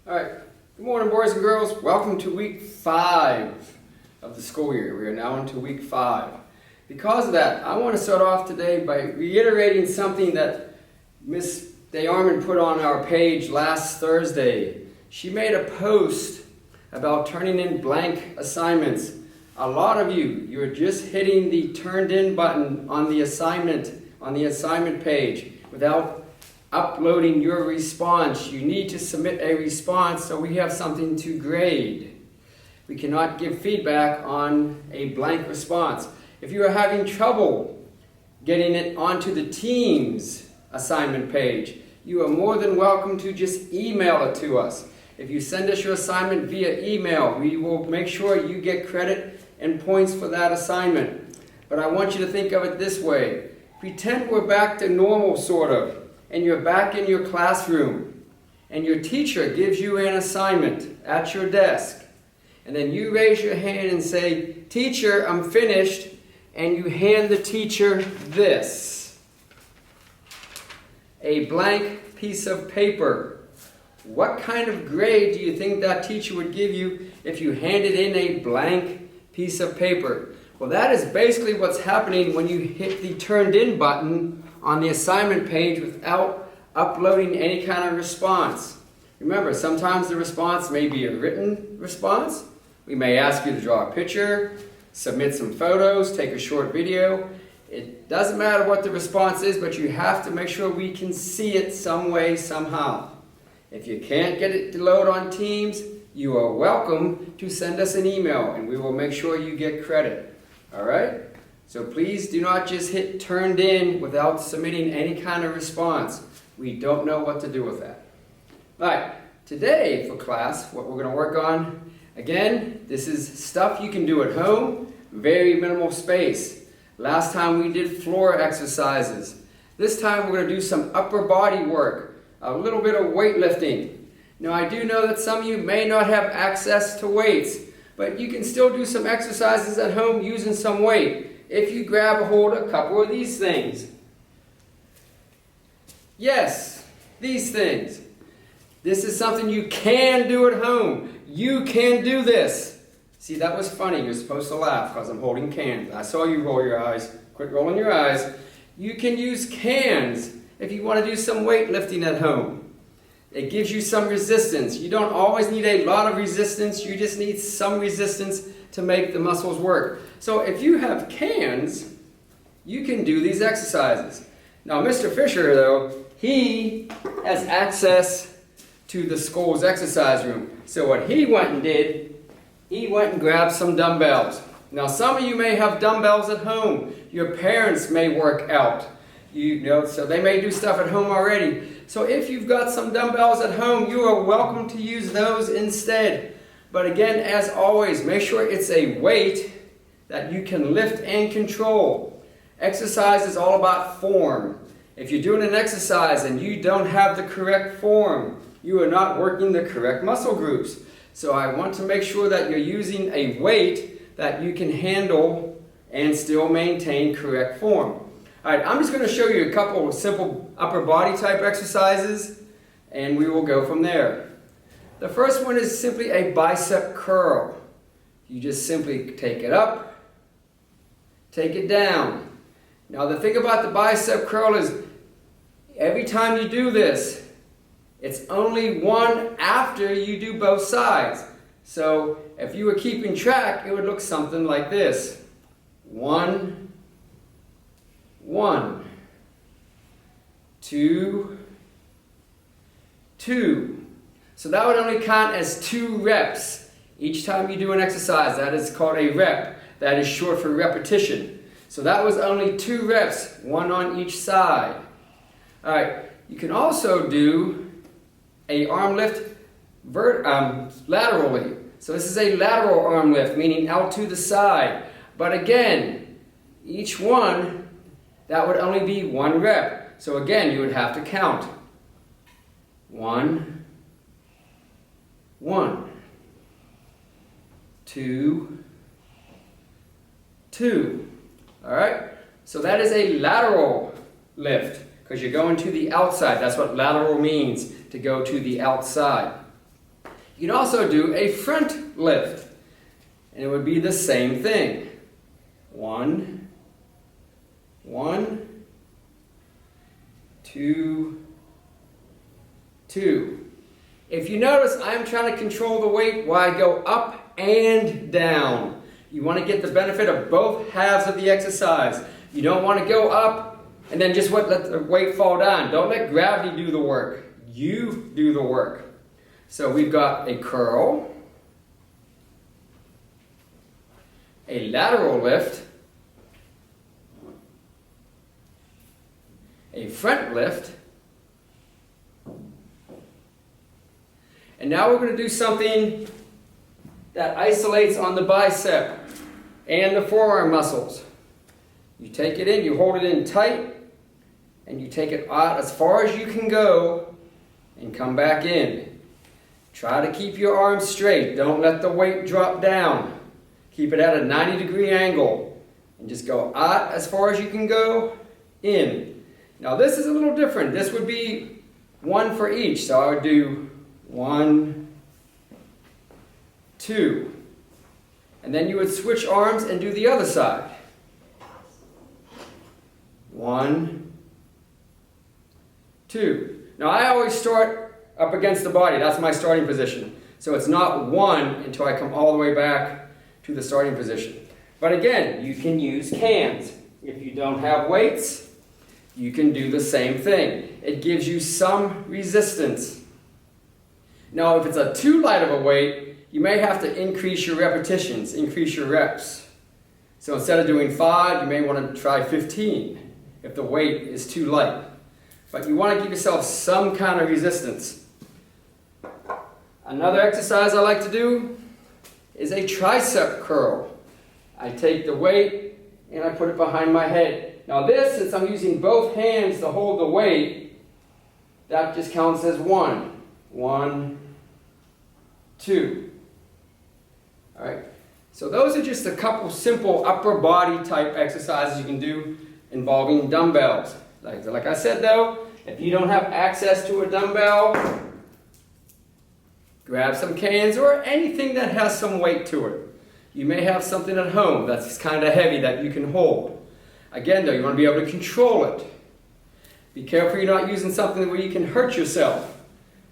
All right, good morning, boys and girls. Welcome to week 5 of the school year. We are now into week 5. Because of that, I want to start off today by reiterating something that Miss DeArmond put on our page last Thursday. She made a post about turning in blank assignments. A lot of you're just hitting the turned in button on the assignment page without uploading your response. You need to submit a response so we have something to grade. We cannot give feedback on a blank response. If you are having trouble getting it onto the team's assignment page, you are more than welcome to just email it to us. If you send us your assignment via email, we will make sure you get credit and points for that assignment. But I want you to think of it this way. Pretend we're back to normal, sort of, and you're back in your classroom, and your teacher gives you an assignment at your desk. And then you raise your hand and say, "Teacher, I'm finished," and you hand the teacher this. A blank piece of paper. What kind of grade do you think that teacher would give you if you handed in a blank piece of paper? Well, that is basically what's happening when you hit the turned in button on the assignment page without uploading any kind of response. Remember, sometimes the response may be a written response. We may ask you to draw a picture, submit some photos, take a short video. It doesn't matter what the response is, but you have to make sure we can see it some way, somehow. If you can't get it to load on Teams, you are welcome to send us an email and we will make sure you get credit. All right? So please do not just hit turned in without submitting any kind of response. We don't know what to do with that. All right, today for class, what we're going to work on, again, this is stuff you can do at home, very minimal space. Last time we did floor exercises. This time we're going to do some upper body work, a little bit of weightlifting. Now I do know that some of you may not have access to weights, but you can still do some exercises at home using some weight. If you grab a hold of a couple of these things. Yes, these things. This is something you can do at home. You can do this. See, that was funny. You're supposed to laugh because I'm holding cans. I saw you roll your eyes. Quit rolling your eyes. You can use cans if you want to do some weightlifting at home. It gives you some resistance. You don't always need a lot of resistance. You just need some resistance to make the muscles work. So if you have cans, you can do these exercises. Now Mr. Fisher, though, he has access to the school's exercise room. So what he went and did, he went and grabbed some dumbbells. Now some of you may have dumbbells at home. Your parents may work out. So they may do stuff at home already. So if you've got some dumbbells at home, you are welcome to use those instead. But again, as always, make sure it's a weight that you can lift and control. Exercise is all about form. If you're doing an exercise and you don't have the correct form, you are not working the correct muscle groups. So I want to make sure that you're using a weight that you can handle and still maintain correct form. All right, I'm just going to show you a couple of simple upper body type exercises and we will go from there. The first one is simply a bicep curl. You just simply take it up, take it down. Now the thing about the bicep curl is every time you do this, it's only one after you do both sides. So if you were keeping track, it would look something like this. 1, 1, 2, 2. So that would only count as 2 reps. Each time you do an exercise, that is called a rep. That is short for repetition. So that was only 2 reps, 1 on each side. All right, you can also do a arm lift laterally. So this is a lateral arm lift, meaning out to the side. But again, each one, that would only be 1 rep. So again, you would have to count. 1, 1, 2, 2. All right? So that is a lateral lift because you're going to the outside. That's what lateral means, to go to the outside. You can also do a front lift, and it would be the same thing. 1, 1, 2, 2. If you notice, I'm trying to control the weight while I go up and down. You want to get the benefit of both halves of the exercise. You don't want to go up and then just let the weight fall down. Don't let gravity do the work. You do the work. So we've got a curl, a lateral lift, a front lift, and now we're going to do something that isolates on the bicep and the forearm muscles. You take it in, you hold it in tight, and you take it out as far as you can go and come back in. Try to keep your arms straight. Don't let the weight drop down. Keep it at a 90-degree angle and just go out as far as you can go, in. Now this is a little different. This would be one for each. So I would do 1, 2. And then you would switch arms and do the other side. 1, 2. Now I always start up against the body. That's my starting position. So it's not 1 until I come all the way back to the starting position. But again, you can use cans. If you don't have weights, you can do the same thing. It gives you some resistance. Now if it's a too light of a weight, you may have to increase your repetitions, increase your reps. So instead of doing 5, you may want to try 15 if the weight is too light. But you want to give yourself some kind of resistance. Another exercise I like to do is a tricep curl. I take the weight and I put it behind my head. Now this, since I'm using both hands to hold the weight, that just counts as 1. 1, 2. All right. So those are just a couple simple upper body type exercises you can do involving dumbbells. Like I said though, if you don't have access to a dumbbell, grab some cans or anything that has some weight to it. You may have something at home that's kind of heavy that you can hold. Again though, you want to be able to control it. Be careful you're not using something where you can hurt yourself.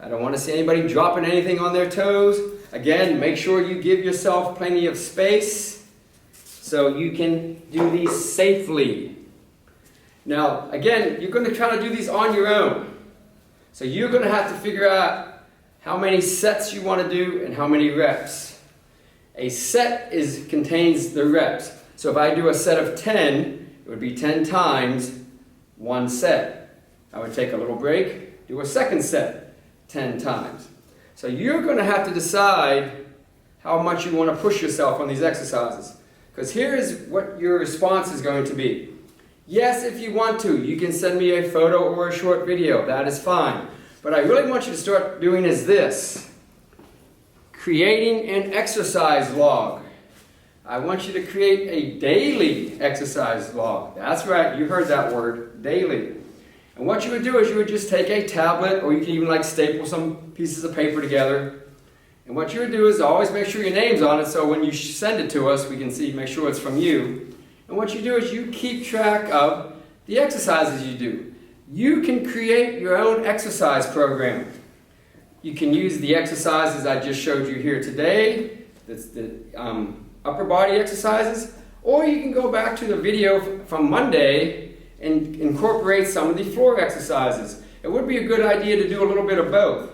I don't want to see anybody dropping anything on their toes. Again, make sure you give yourself plenty of space so you can do these safely. Now, again, you're going to try to do these on your own. So you're going to have to figure out how many sets you want to do and how many reps. A set contains the reps. So if I do a set of 10, it would be 10 times 1 set. I would take a little break, do a second set 10 times. So you're going to have to decide how much you want to push yourself on these exercises. Because here is what your response is going to be. Yes, if you want to, you can send me a photo or a short video. That is fine. But I really want you to start doing is this. Creating an exercise log. I want you to create a daily exercise log. That's right, you heard that word, daily. And what you would do is you would just take a tablet, or you can even staple some pieces of paper together. And what you would do is always make sure your name's on it, so when you send it to us, we can make sure it's from you. And what you do is you keep track of the exercises you do. You can create your own exercise program. You can use the exercises I just showed you here today. That's the upper body exercises. Or you can go back to the video from Monday and incorporate some of the floor exercises. It would be a good idea to do a little bit of both.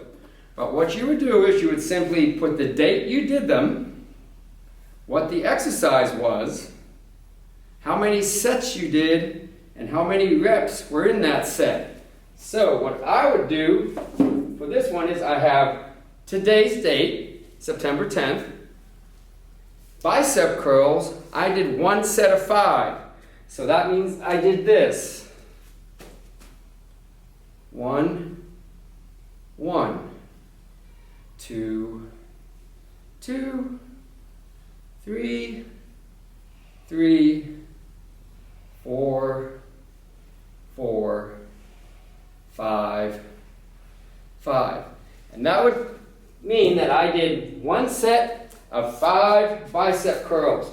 But what you would do is you would simply put the date you did them, what the exercise was, how many sets you did, and how many reps were in that set. So what I would do for this one is I have today's date, September 10th. Bicep curls, I did 1 set of 5. So that means I did this. 1, 1, 2, 2, 3, 3, 4, 4, 5, 5. And that would mean that I did 1 set of 5 bicep curls.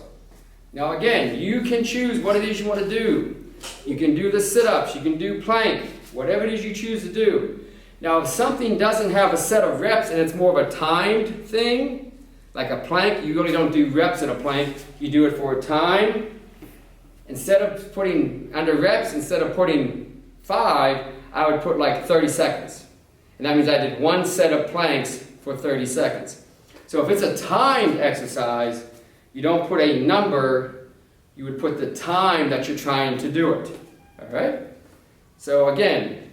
Now again, you can choose what it is you want to do. You can do the sit-ups, you can do plank, whatever it is you choose to do. Now if something doesn't have a set of reps and it's more of a timed thing, like a plank, you really don't do reps in a plank, you do it for a time. Instead of putting under reps, instead of putting 5, I would put like 30 seconds. And that means I did 1 set of planks for 30 seconds. So if it's a timed exercise, you don't put a number, you would put the time that you're trying to do it. All right? So again,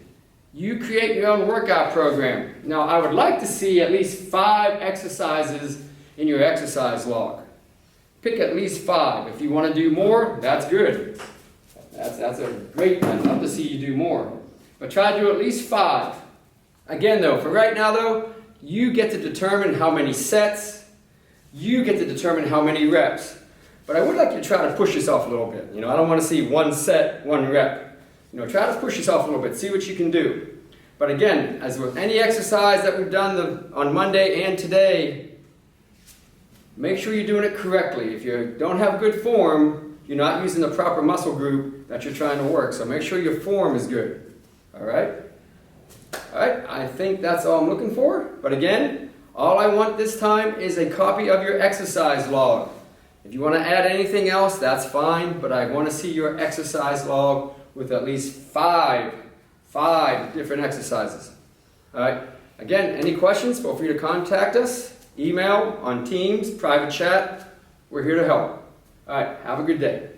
you create your own workout program. Now I would like to see at least 5 exercises in your exercise log. Pick at least 5. If you want to do more, that's good. That's a great one. I'd love to see you do more. But try to do at least 5. Again though, for right now though, you get to determine how many sets, you get to determine how many reps. But I would like you to try to push yourself a little bit. I don't want to see 1 set, 1 rep. Try to push yourself a little bit, see what you can do. But again, as with any exercise that we've done on Monday and today, make sure you're doing it correctly. If you don't have good form, you're not using the proper muscle group that you're trying to work. So make sure your form is good. All right? All right, I think that's all I'm looking for. But again, all I want this time is a copy of your exercise log. If you want to add anything else, that's fine. But I want to see your exercise log with at least 5 different exercises. All right. Again, any questions, feel free to contact us. Email, on Teams, private chat. We're here to help. All right, have a good day.